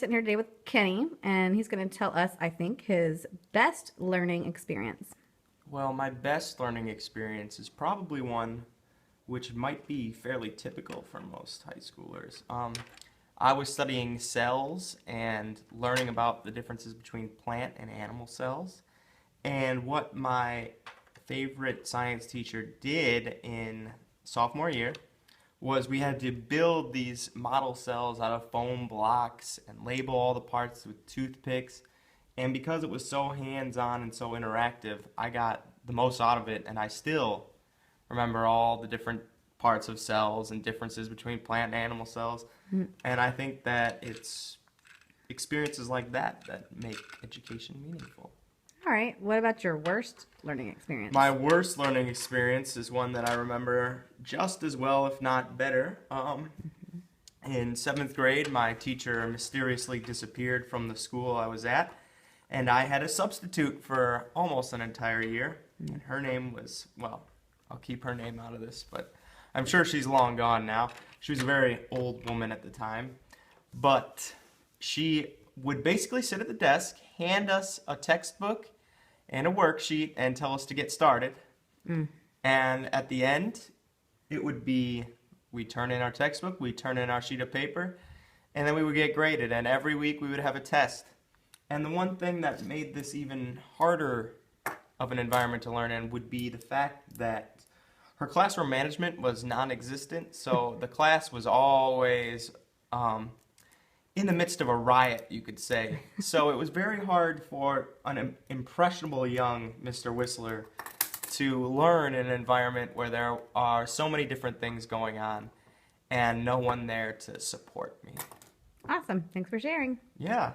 sitting here today with Kenny, and he's going to tell us, I think, his best learning experience. Well, my best learning experience is probably one which might be fairly typical for most high schoolers. I was studying cells and learning about the differences between plant and animal cells. And what my favorite science teacher did in sophomore year was we had to build these model cells out of foam blocks and label all the parts with toothpicks. And because it was so hands-on and so interactive, I got the most out of it, and I still remember all the different parts of cells and differences between plant and animal cells. And I think that it's experiences like that that make education meaningful. All right. What about your worst learning experience? My worst learning experience is one that I remember just as well, if not better. In 7th grade, my teacher mysteriously disappeared from the school I was at, and I had a substitute for almost an entire year. And her name was, well, I'll keep her name out of this, but I'm sure she's long gone now. She was a very old woman at the time, but she would basically sit at the desk, hand us a textbook and a worksheet, and tell us to get started. And at the end, it would be, we turn in our textbook, we turn in our sheet of paper, and then we would get graded. And every week we would have a test. And the one thing that made this even harder of an environment to learn in would be the fact that her classroom management was non-existent. So the class was always in the midst of a riot, you could say. So it was very hard for an impressionable young Mr. Whistler to learn in an environment where there are so many different things going on and no one there to support me. Awesome. Thanks for sharing. Yeah.